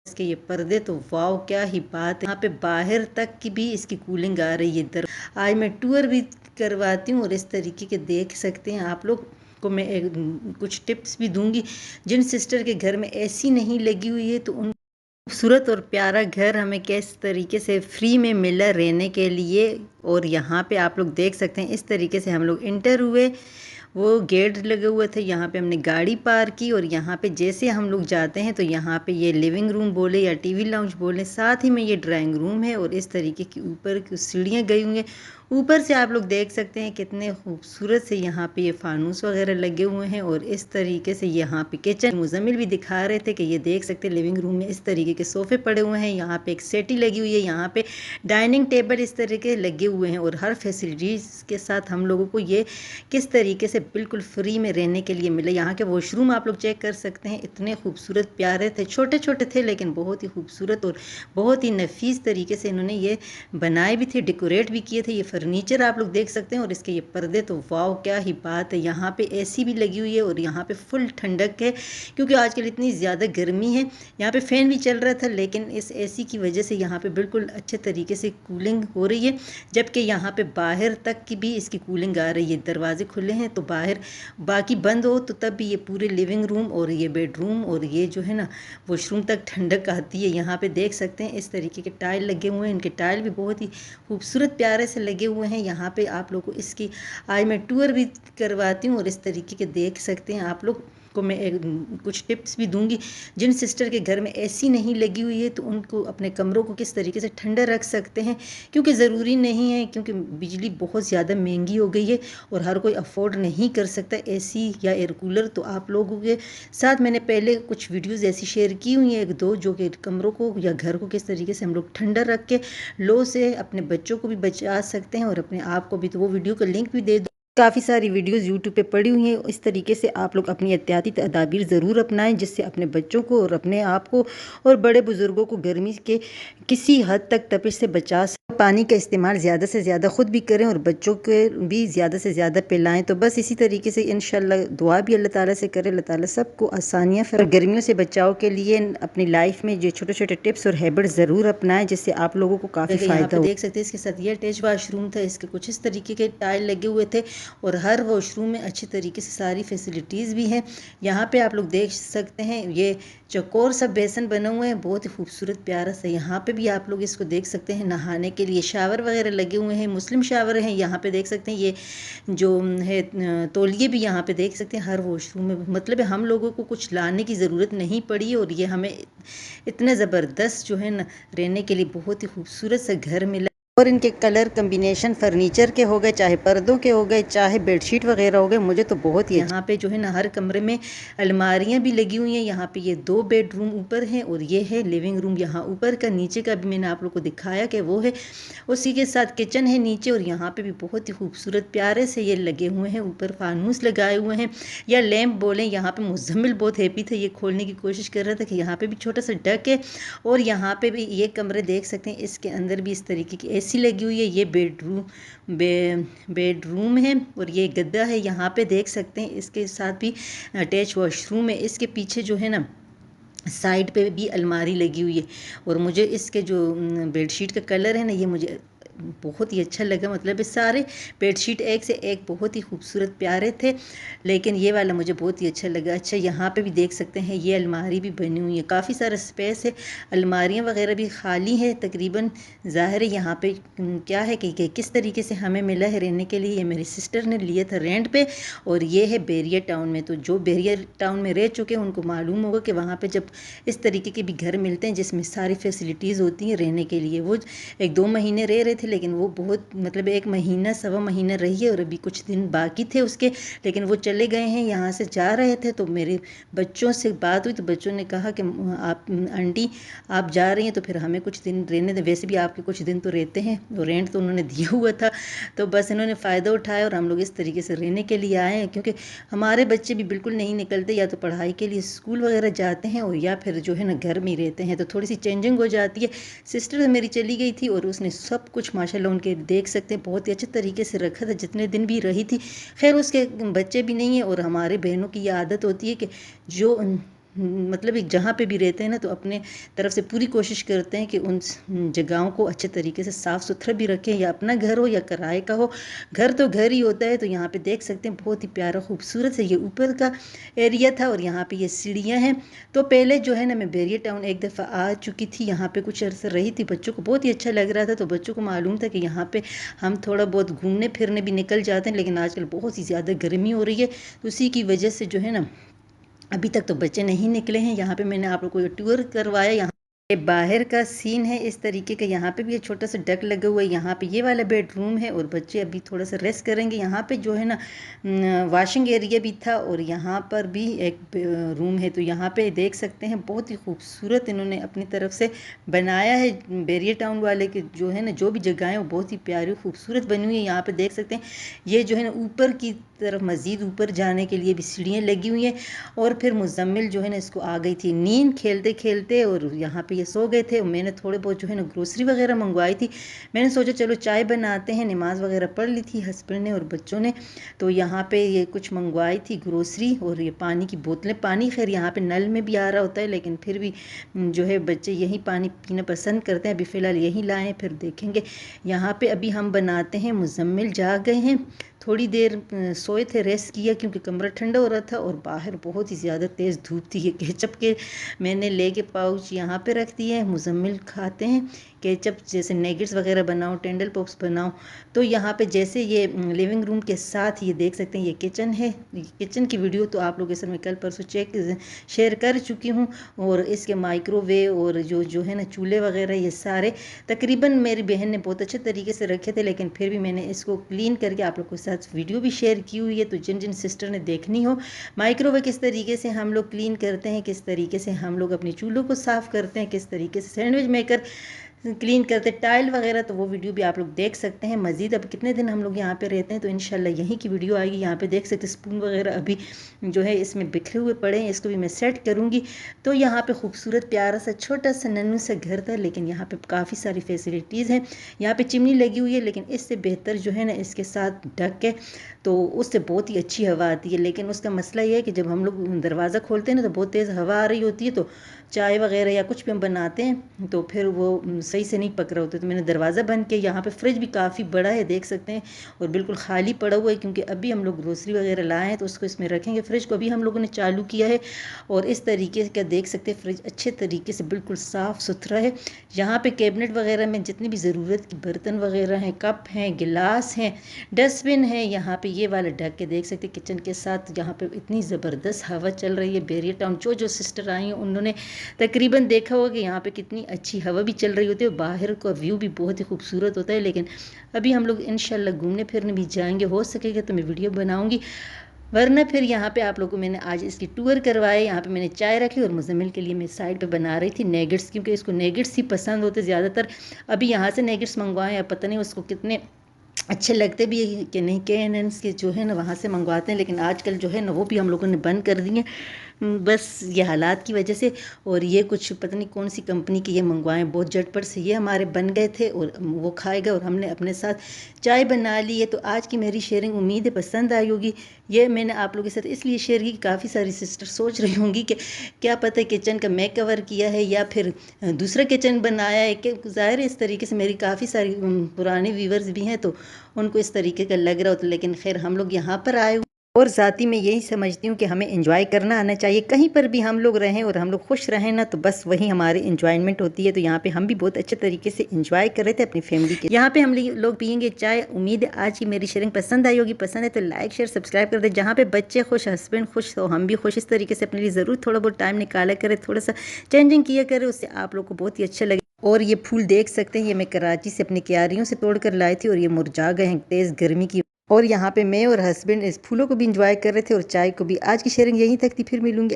इसके ये पर्दे तो वाव क्या ही बात है। यहाँ पे बाहर तक की भी इसकी कूलिंग आ रही है। आज मैं टूर भी करवाती हूँ और इस तरीके के देख सकते हैं आप लोग को मैं कुछ टिप्स भी दूंगी। जिन सिस्टर के घर में एसी नहीं लगी हुई है तो उन खूबसूरत और प्यारा घर हमें किस तरीके से फ्री में मिला रहने के लिए। और यहाँ पे आप लोग देख सकते हैं इस तरीके से हम लोग इंटर हुए, वो गेट लगे हुए थे, यहाँ पे हमने गाड़ी पार की और यहाँ पे जैसे हम लोग जाते हैं तो यहाँ पे ये लिविंग रूम बोले या टीवी लाउंज बोले, साथ ही में ये ड्राइंग रूम है और इस तरीके की ऊपर की सीढ़ियाँ गई हुई हैं। ऊपर से आप लोग देख सकते हैं कितने खूबसूरत से यहाँ पे ये फानूस वगैरह लगे हुए हैं। और इस तरीके से यहाँ पे किचन मुजम्मिल भी दिखा रहे थे कि ये देख सकते हैं लिविंग रूम में इस तरीके के सोफे पड़े हुए हैं, यहाँ पे एक सेटी लगी हुई है, यहाँ पे डाइनिंग टेबल इस तरीके लगे हुए हैं और हर फैसिलिटीज़ के साथ हम लोगों को ये किस तरीके से बिल्कुल फ्री में रहने के लिए मिले। यहाँ के वॉशरूम आप लोग चेक कर सकते हैं, इतने खूबसूरत प्यारे थे, छोटे छोटे थे लेकिन बहुत ही खूबसूरत और बहुत ही नफीस तरीके से इन्होंने ये बनाए भी थे, डेकोरेट भी किए थे। ये फर्नीचर आप लोग देख सकते हैं और इसके ये पर्दे तो वाव क्या ही बात है। यहाँ पे एसी भी लगी हुई है और यहाँ पे फुल ठंडक है क्योंकि आजकल इतनी ज़्यादा गर्मी है। यहाँ पे फ़ैन भी चल रहा था लेकिन इस एसी की वजह से यहाँ पे बिल्कुल अच्छे तरीके से कूलिंग हो रही है, जबकि यहाँ पे बाहर तक की भी इसकी कूलिंग आ रही है। दरवाजे खुले हैं तो बाहर, बाकी बंद हो तो तब भी ये पूरे लिविंग रूम और ये बेडरूम और ये जो है ना वॉशरूम तक ठंडक आती है। यहाँ पे देख सकते हैं इस तरीके के टाइल लगे हुए हैं, इनके टाइल भी बहुत ही खूबसूरत प्यारे से लगे हुए हैं। यहाँ पे आप लोगों को इसकी आज मैं टूर भी करवाती हूँ और इस तरीके के देख सकते हैं आप लोग को मैं कुछ टिप्स भी दूंगी। जिन सिस्टर के घर में एसी नहीं लगी हुई है तो उनको अपने कमरों को किस तरीके से ठंडा रख सकते हैं, क्योंकि ज़रूरी नहीं है, क्योंकि बिजली बहुत ज़्यादा महंगी हो गई है और हर कोई अफोर्ड नहीं कर सकता एसी या एयर कूलर। तो आप लोगों के साथ मैंने पहले कुछ वीडियोज़ ऐसी शेयर की हुई हैं, एक दो, जो कि कमरों को या घर को किस तरीके से हम लोग ठंडा रख के लो से अपने बच्चों को भी बचा सकते हैं और अपने आप को भी। तो वो वीडियो का लिंक भी दे दो। काफ़ी सारी वीडियोस यूट्यूब पे पड़ी हुई हैं। इस तरीके से आप लोग अपनी एहतियाती तदाबीर ज़रूर अपनाएं, जिससे अपने बच्चों को और अपने आप को और बड़े बुज़ुर्गों को गर्मी के किसी हद तक तपिश से बचा सकें। पानी का इस्तेमाल ज़्यादा से ज़्यादा ख़ुद भी करें और बच्चों के भी ज़्यादा से ज़्यादा पिलाएं। तो बस इसी तरीके से इंशाल्लाह दुआ भी अल्लाह ताला से करें, अल्लाह ताला सबको आसानियाँ और गर्मियों से बचाव के लिए अपनी लाइफ में जो छोटे छोटे टिप्स और हैबिट ज़रूर अपनाएं, जिससे आप लोगों को काफ़ी फ़ायदा हो। देख सकते हैं इसके साथ ये अटैच वाशरूम था, इसके कुछ इस तरीके के टाइल लगे हुए थे और हर वॉशरूम में अच्छी तरीके से सारी फैसिलिटीज़ भी हैं। यहाँ पे आप लोग देख सकते हैं ये चौकोर सा बेसन बना हुआ है, बहुत ही खूबसूरत प्यारा सा। यहाँ पे भी आप लोग इसको देख सकते हैं, नहाने के लिए शावर वगैरह लगे हुए हैं, मुस्लिम शावर हैं। यहाँ पे देख सकते हैं ये जो है तौलिए भी यहाँ पे देख सकते हैं हर वॉशरूम में। मतलब हम लोगों को कुछ लाने की ज़रूरत नहीं पड़ी और ये हमें इतना ज़बरदस्त जो है ना रहने के लिए बहुत ही खूबसूरत सा घर मिला। और इनके कलर कम्बिनेशन फर्नीचर के हो गए, चाहे पर्दों के हो गए, चाहे बेडशीट वगैरह हो गए, मुझे तो बहुत ही। यहाँ पे जो है ना हर कमरे में अलमारियाँ भी लगी हुई हैं। यहाँ पे ये 2 बेडरूम ऊपर हैं और ये है लिविंग रूम यहाँ ऊपर का। नीचे का भी मैंने आप लोग को दिखाया कि वो है, उसी के साथ किचन है नीचे। और यहाँ पे भी बहुत ही खूबसूरत प्यारे से ये लगे हुए हैं, ऊपर फानूस लगाए हुए हैं या लैम्प बोलें। यहाँ पे मुजम्मिल बहुत हैप्पी था, ये खोलने की कोशिश कर रहा था कि यहाँ पे भी छोटा सा डक है। और यहाँ पे भी ये कमरे देख सकते हैं, इसके अंदर भी इस तरीके की एसी लगी हुई है। ये बेडरूम है और ये गद्दा है, यहाँ पे देख सकते हैं। इसके साथ भी अटैच वॉशरूम है। इसके पीछे जो है ना साइड पे भी अलमारी लगी हुई है। और मुझे इसके जो बेडशीट का कलर है ना, ये मुझे बहुत ही अच्छा लगा। मतलब सारे बेडशीट एक से एक बहुत ही खूबसूरत प्यारे थे, लेकिन ये वाला मुझे बहुत ही अच्छा लगा। अच्छा, यहाँ पे भी देख सकते हैं ये अलमारी भी बनी हुई है, काफ़ी सारा स्पेस है, अलमारियाँ वगैरह भी खाली है तकरीबन। ज़ाहिर है यहाँ पे क्या है कि किस तरीके से हमें मिला है रहने के लिए। ये मेरी सिस्टर ने लिया था रेंट पे और ये है बैरियर टाउन में। तो जो बैरियर टाउन में रह चुके हैं उनको मालूम होगा कि वहाँ पे जब इस तरीके के भी घर मिलते हैं जिसमें सारी फैसिलिटीज़ होती हैं रहने के लिए। वो 1-2 महीने रह रहे थे, लेकिन वो बहुत मतलब 1 महीना 1.25 महीना रही है और अभी कुछ दिन बाकी थे उसके, लेकिन वो चले गए हैं, यहाँ से जा रहे थे। तो मेरे बच्चों से बात हुई तो बच्चों ने कहा कि आप आंटी आप जा रही हैं तो फिर हमें कुछ दिन रहने दें, वैसे भी आपके कुछ दिन तो रहते हैं। और रेंट तो उन्होंने दिया हुआ था, तो बस इन्होंने फ़ायदा उठाया और हम लोग इस तरीके से रहने के लिए आए हैं। क्योंकि हमारे बच्चे भी बिल्कुल नहीं निकलते, या तो पढ़ाई के लिए स्कूल वगैरह जाते हैं और या फिर जो है ना घर में ही रहते हैं, तो थोड़ी सी चेंजिंग हो जाती है। सिस्टर मेरी चली गई थी और उसने सब कुछ माशाल्लाह उनके देख सकते हैं बहुत ही अच्छे तरीके से रखा था जितने दिन भी रही थी। खैर उसके बच्चे भी नहीं है और हमारे बहनों की ये आदत होती है कि जो मतलब एक जहाँ पे भी रहते हैं ना तो अपने तरफ से पूरी कोशिश करते हैं कि उन जगहों को अच्छे तरीके से साफ़ सुथरा भी रखें, या अपना घर हो या किराए का हो, घर तो घर ही होता है। तो यहाँ पे देख सकते हैं बहुत ही प्यारा खूबसूरत है ये ऊपर का एरिया था, और यहाँ पे ये सीढ़ियाँ हैं। तो पहले जो है ना मैं बैरियर टाउन एक दफ़ा आ चुकी थी, यहाँ पे कुछ अर्सा रही थी, बच्चों को बहुत ही अच्छा लग रहा था। तो बच्चों को मालूम था कि यहाँ पे हम थोड़ा बहुत घूमने फिरने भी निकल जाते हैं, लेकिन आजकल बहुत ही ज़्यादा गर्मी हो रही है, तो उसी की वजह से जो है ना अभी तक तो बच्चे नहीं निकले हैं। यहाँ पे मैंने आप लोगों को टूर करवाया। यहाँ ये बाहर का सीन है इस तरीके का। यहाँ पे भी ये छोटा सा डक लगा हुआ है। यहाँ पे ये वाला बेडरूम है, और बच्चे अभी थोड़ा सा रेस्ट करेंगे। यहाँ पे जो है ना वॉशिंग एरिया भी था, और यहाँ पर भी एक रूम है। तो यहाँ पे देख सकते हैं बहुत ही खूबसूरत इन्होंने अपनी तरफ से बनाया है। बैरियर टाउन वाले के जो है ना जो भी जगह है वो बहुत ही प्यारी खूबसूरत बनी हुई है। यहाँ पे देख सकते हैं ये जो है ना ऊपर की तरफ मज़ीद ऊपर जाने के लिए भी सीढ़ियाँ लगी हुई हैं। और फिर मुजम्मिल जो है ना इसको आ गई थी नींद खेलते खेलते, और यहाँ पे ये सो गए थे। और मैंने थोड़े बहुत जो है ना ग्रोसरी वगैरह मंगवाई थी। मैंने सोचा चलो चाय बनाते हैं, नमाज़ वगैरह पढ़ ली थी हस्बैंड ने और बच्चों ने। तो यहाँ पे ये कुछ मंगवाई थी ग्रोसरी, और ये पानी की बोतलें। पानी खैर यहाँ पे नल में भी आ रहा होता है, लेकिन फिर भी जो है बच्चे यही पानी पीना पसंद करते हैं। अभी फ़िलहाल यही लाएँ, फिर देखेंगे। यहाँ पे अभी हम बनाते हैं। मुजम्मिल जाग गए हैं, थोड़ी देर सोए थे, रेस्ट किया क्योंकि कमरा ठंडा हो रहा था, और बाहर बहुत ही ज़्यादा तेज़ धूप थी। ये केचप के मैंने लेके पाउच यहाँ पे रख दिए हैं। मुजम्मिल खाते हैं केचप, जैसे नेगेट्स वगैरह बनाओ, टेंडर पॉप्स बनाओ। तो यहाँ पे जैसे ये लिविंग रूम के साथ ये देख सकते हैं ये किचन है। किचन की वीडियो तो आप लोगों के साथ मैं कल परसों शेयर कर चुकी हूँ। और इसके माइक्रोवेव और जो है ना चूल्हे वगैरह ये सारे तकरीबन मेरी बहन ने बहुत अच्छे तरीके से रखे थे, लेकिन फिर भी मैंने इसको क्लीन करके आप लोग के साथ वीडियो भी शेयर की हुई है। तो जिन जिन सिस्टर ने देखनी हो, माइक्रोवेव किस तरीके से हम लोग क्लीन करते हैं, किस तरीके से हम लोग अपने चूल्हों को साफ़ करते हैं, किस तरीके से सैंडविच मेकर क्लीन करते टाइल वगैरह, तो वो वीडियो भी आप लोग देख सकते हैं। मज़ीद अब कितने दिन हम लोग यहाँ पे रहते हैं तो इंशाल्लाह यहीं की वीडियो आएगी। यहाँ पे देख सकते स्पून वगैरह अभी जो है इसमें बिखरे हुए पड़े हैं, इसको भी मैं सेट करूँगी। तो यहाँ पे खूबसूरत प्यारा सा छोटा सा नन्नू सा घर था, लेकिन यहाँ पे काफ़ी सारी फैसिलिटीज़ हैं। यहाँ पे चिमनी लगी हुई है, लेकिन इससे बेहतर जो है ना इसके साथ ढक है, तो उससे बहुत ही अच्छी हवा आती है। लेकिन उसका मसला ये है कि जब हम लोग दरवाज़ा खोलते हैं ना तो बहुत तेज़ हवा आ रही होती है, तो चाय वगैरह या कुछ भी हम बनाते हैं तो फिर वो सही से नहीं पक रहा होता। तो मैंने दरवाज़ा बंद किया। यहाँ पे फ्रिज भी काफ़ी बड़ा है, देख सकते हैं, और बिल्कुल खाली पड़ा हुआ है, क्योंकि अभी हम लोग ग्रोसरी वगैरह लाए हैं तो उसको इसमें रखेंगे। फ्रिज को अभी हम लोगों ने चालू किया है, और इस तरीके का देख सकते हैं फ्रिज अच्छे तरीके से बिल्कुल साफ़ सुथरा है। यहाँ पे कैबिनेट वगैरह में जितनी भी ज़रूरत की बर्तन वगैरह हैं, कप हैं, गिलास हैं, डस्टबिन है। यहाँ पे ये वाला ढक के देख सकते हैं किचन के साथ। यहाँ पे इतनी ज़बरदस्त हवा चल रही है। बैरियर टाउन जो सिस्टर आई हैं उन्होंने तकरीबन देखा होगा कि यहाँ पे कितनी अच्छी हवा भी चल रही होती है, और बाहर का व्यू भी बहुत ही खूबसूरत होता है। लेकिन अभी हम लोग इंशाल्लाह घूमने फिरने भी जाएंगे, हो सकेगा तो मैं वीडियो बनाऊंगी, वरना फिर यहाँ पे आप लोगों को मैंने आज इसकी टूर करवाए। यहाँ पे मैंने चाय रखी, और मुजम्मिल के लिए मैं साइड पे बना रही थी नेगेट्स, क्योंकि इसको नेगेट्स ही पसंद होते ज़्यादातर। अभी यहाँ से नेगेट्स मंगवाए या पता नहीं उसको कितने अच्छे लगते भी है कि नहीं। KNN के जो है ना वहाँ से मंगवाते हैं, लेकिन आजकल जो है ना वो भी हम लोगों ने बंद कर दिए, बस ये हालात की वजह से। और ये कुछ पता नहीं कौन सी कंपनी के ये मंगवाए, बहुत झटपट से ये हमारे बन गए थे, और वो खाए गए, और हमने अपने साथ चाय बना ली है। तो आज की मेरी शेयरिंग उम्मीद है पसंद आई होगी। ये मैंने आप लोगों के साथ इसलिए शेयर की, काफ़ी सारी सिस्टर सोच रही होंगी कि क्या पता किचन का मैं कवर किया है या फिर दूसरा किचन बनाया है। कि ज़ाहिर है इस तरीके से मेरी काफ़ी सारी पुराने व्यूवर्स भी हैं, तो उनको इस तरीके का लग रहा होता। लेकिन खैर हम लोग यहाँ पर आए, और ज़ाती मैं यही समझती हूँ कि हमें एंजॉय करना आना चाहिए। कहीं पर भी हम लोग रहें और हम लोग खुश रहें ना, तो बस वही हमारी एंजॉयमेंट होती है। तो यहाँ पे हम भी बहुत अच्छे तरीके से एंजॉय कर रहे थे अपनी फैमिली के। यहाँ पे हम लोग पियेंगे चाय। उम्मीद है आज की मेरी शेयरिंग पसंद आई होगी। पसंद है तो लाइक शेयर सब्सक्राइब कर दे। जहाँ पे बच्चे खुश, हस्बैंड खुश, तो हम भी खुश। इस तरीके से अपने लिए ज़रूर थोड़ा बहुत टाइम निकाला करें, थोड़ा सा चेंजिंग किया करें, उससे आप लोग को बहुत ही अच्छा लगे। और ये फूल देख सकते हैं, ये मैं कराची से अपनी क्यारियों से तोड़ कर लाई थी, और ये मुरझा गए हैं तेज़ गर्मी की। और यहाँ पे मैं और हस्बैंड इस फूलों को भी इंजॉय कर रहे थे, और चाय को भी। आज की शेयरिंग यहीं तक थी, फिर मिलूंगी।